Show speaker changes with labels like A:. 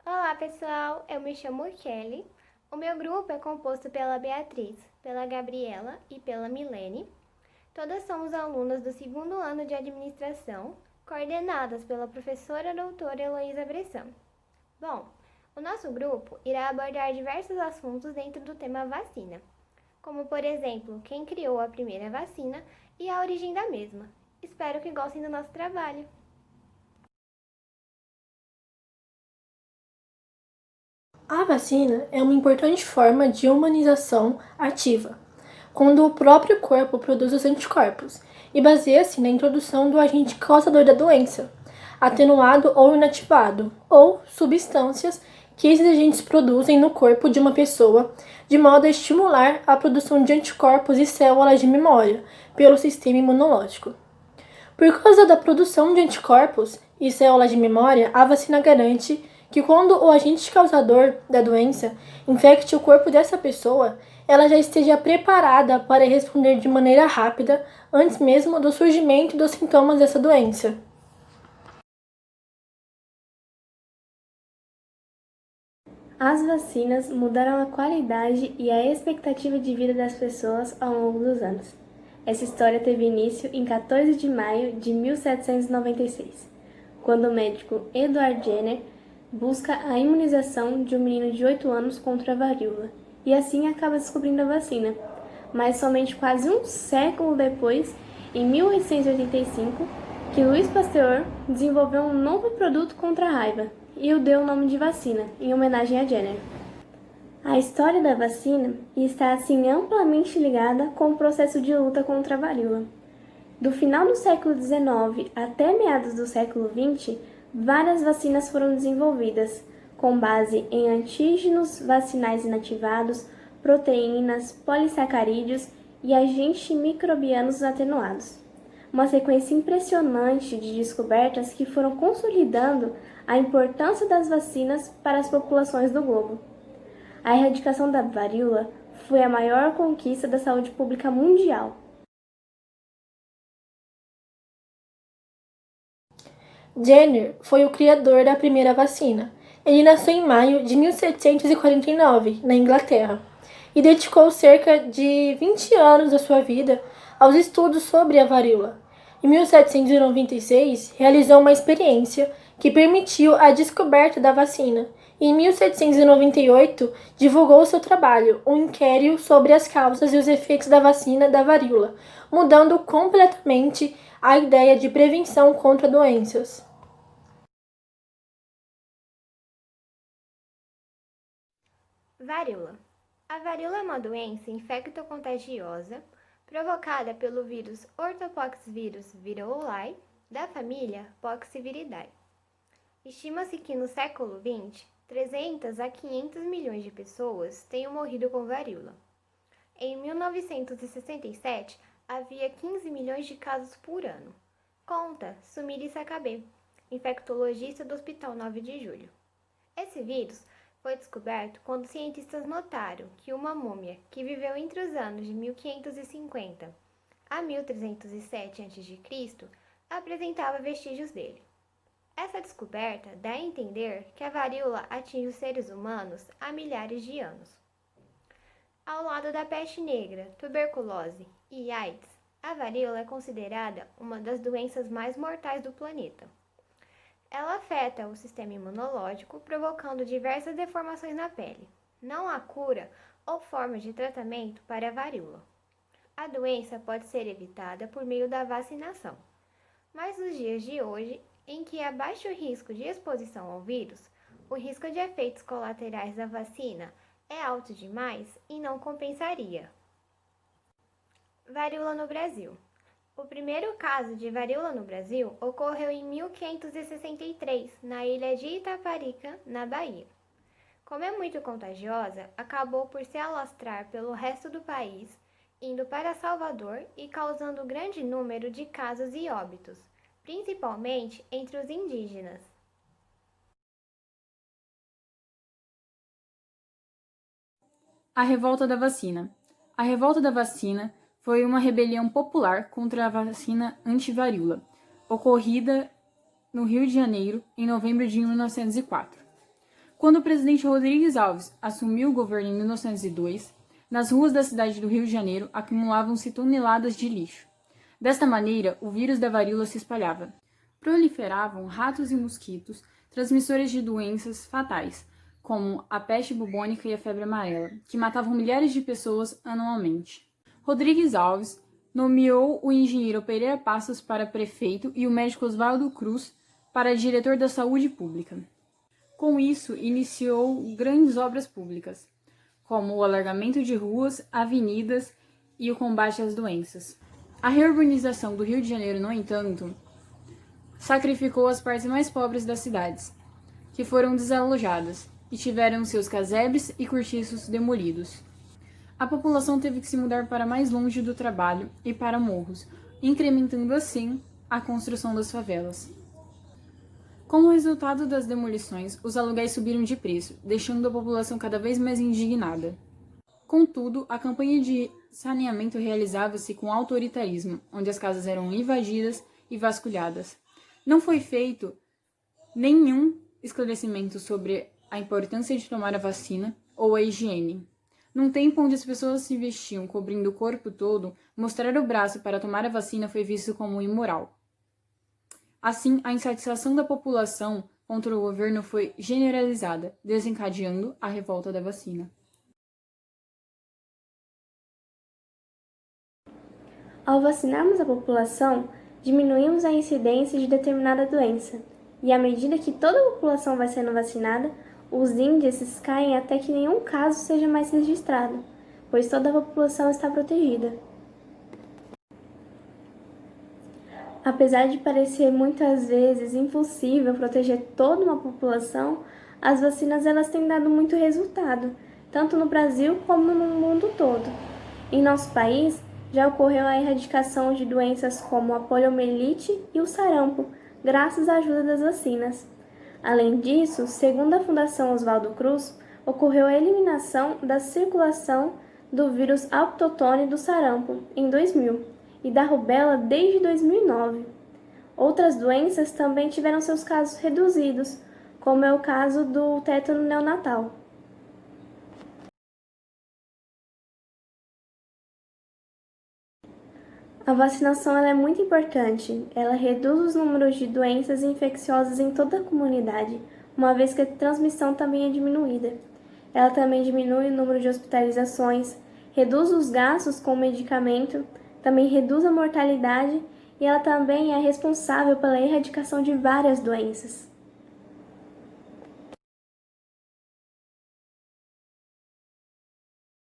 A: Olá, pessoal! Eu me chamo Kelly. O meu grupo é composto pela Beatriz, pela Gabriela e pela Milene. Todas somos alunas do segundo ano de administração, coordenadas pela professora doutora Heloísa Bressan. Bom, o nosso grupo irá abordar diversos assuntos dentro do tema vacina, como, por exemplo, quem criou a primeira vacina e a origem da mesma. Espero que gostem do nosso trabalho.
B: A vacina é uma importante forma de humanização ativa, quando o próprio corpo produz os anticorpos, e baseia-se na introdução do agente causador da doença, atenuado ou inativado, ou substâncias que esses agentes produzem no corpo de uma pessoa, de modo a estimular a produção de anticorpos e células de memória pelo sistema imunológico. Por causa da produção de anticorpos e células de memória, a vacina garante que quando o agente causador da doença infecte o corpo dessa pessoa, ela já esteja preparada para responder de maneira rápida antes mesmo do surgimento dos sintomas dessa doença.
C: As vacinas mudaram a qualidade e a expectativa de vida das pessoas ao longo dos anos. Essa história teve início em 14 de maio de 1796, quando o médico Edward Jenner busca a imunização de um menino de 8 anos contra a varíola, e assim acaba descobrindo a vacina. Mas somente quase um século depois, em 1885, que Louis Pasteur desenvolveu um novo produto contra a raiva e o deu o nome de vacina, em homenagem a Jenner. A história da vacina está assim amplamente ligada com o processo de luta contra a varíola. Do final do século XIX até meados do século XX, várias vacinas foram desenvolvidas, com base em antígenos vacinais inativados, proteínas, polissacarídeos e agentes microbianos atenuados. Uma sequência impressionante de descobertas que foram consolidando a importância das vacinas para as populações do globo. A erradicação da varíola foi a maior conquista da saúde pública mundial.
B: Jenner foi o criador da primeira vacina. Ele nasceu em maio de 1749, na Inglaterra, e dedicou cerca de 20 anos da sua vida aos estudos sobre a varíola. Em 1796, realizou uma experiência que permitiu a descoberta da vacina, e em 1798 divulgou seu trabalho, um inquérito sobre as causas e os efeitos da vacina da varíola, mudando completamente a ideia de prevenção contra doenças.
A: Varíola. A varíola é uma doença infecto-contagiosa provocada pelo vírus Orthopoxvirus viroli da família Poxviridae. Estima-se que no século XX, 300 a 500 milhões de pessoas tenham morrido com varíola. Em 1967, havia 15 milhões de casos por ano. Conta Sumiri Sakabe, infectologista do Hospital 9 de Julho. Esse vírus foi descoberto quando cientistas notaram que uma múmia que viveu entre os anos de 1550 a 1307 a.C. apresentava vestígios dele. Essa descoberta dá a entender que a varíola atinge os seres humanos há milhares de anos. Ao lado da peste negra, tuberculose e AIDS, a varíola é considerada uma das doenças mais mortais do planeta. Ela afeta o sistema imunológico, provocando diversas deformações na pele. Não há cura ou forma de tratamento para a varíola. A doença pode ser evitada por meio da vacinação. Mas nos dias de hoje, em que há baixo risco de exposição ao vírus, o risco de efeitos colaterais da vacina é alto demais e não compensaria. Varíola no Brasil. O primeiro caso de varíola no Brasil ocorreu em 1563, na ilha de Itaparica, na Bahia. Como é muito contagiosa, acabou por se alastrar pelo resto do país, indo para Salvador e causando grande número de casos e óbitos, principalmente entre os indígenas.
D: A Revolta da Vacina. A Revolta da Vacina foi uma rebelião popular contra a vacina antivaríola, ocorrida no Rio de Janeiro em novembro de 1904. Quando o presidente Rodrigues Alves assumiu o governo em 1902, nas ruas da cidade do Rio de Janeiro acumulavam-se toneladas de lixo. Desta maneira, o vírus da varíola se espalhava. Proliferavam ratos e mosquitos, transmissores de doenças fatais, como a peste bubônica e a febre amarela, que matavam milhares de pessoas anualmente. Rodrigues Alves nomeou o engenheiro Pereira Passos para prefeito e o médico Oswaldo Cruz para diretor da saúde pública. Com isso, iniciou grandes obras públicas, como o alargamento de ruas, avenidas e o combate às doenças. A reurbanização do Rio de Janeiro, no entanto, sacrificou as partes mais pobres das cidades, que foram desalojadas e tiveram seus casebres e cortiços demolidos. A população teve que se mudar para mais longe do trabalho e para morros, incrementando assim a construção das favelas. Como resultado das demolições, os aluguéis subiram de preço, deixando a população cada vez mais indignada. Contudo, a campanha de saneamento realizava-se com autoritarismo, onde as casas eram invadidas e vasculhadas. Não foi feito nenhum esclarecimento sobre a importância de tomar a vacina ou a higiene. Num tempo onde as pessoas se vestiam cobrindo o corpo todo, mostrar o braço para tomar a vacina foi visto como imoral. Assim, a insatisfação da população contra o governo foi generalizada, desencadeando a revolta da vacina.
C: Ao vacinarmos a população, diminuímos a incidência de determinada doença, e à medida que toda a população vai sendo vacinada, os índices caem até que nenhum caso seja mais registrado, pois toda a população está protegida. Apesar de parecer muitas vezes impossível proteger toda uma população, as vacinas elas têm dado muito resultado, tanto no Brasil como no mundo todo. Em nosso país, já ocorreu a erradicação de doenças como a poliomielite e o sarampo, graças à ajuda das vacinas. Além disso, segundo a Fundação Oswaldo Cruz, ocorreu a eliminação da circulação do vírus autóctone do sarampo em 2000 e da rubéola desde 2009. Outras doenças também tiveram seus casos reduzidos, como é o caso do tétano neonatal. A vacinação ela é muito importante. Ela reduz os números de doenças infecciosas em toda a comunidade, uma vez que a transmissão também é diminuída. Ela também diminui o número de hospitalizações, reduz os gastos com o medicamento, também reduz a mortalidade e ela também é responsável pela erradicação de várias doenças.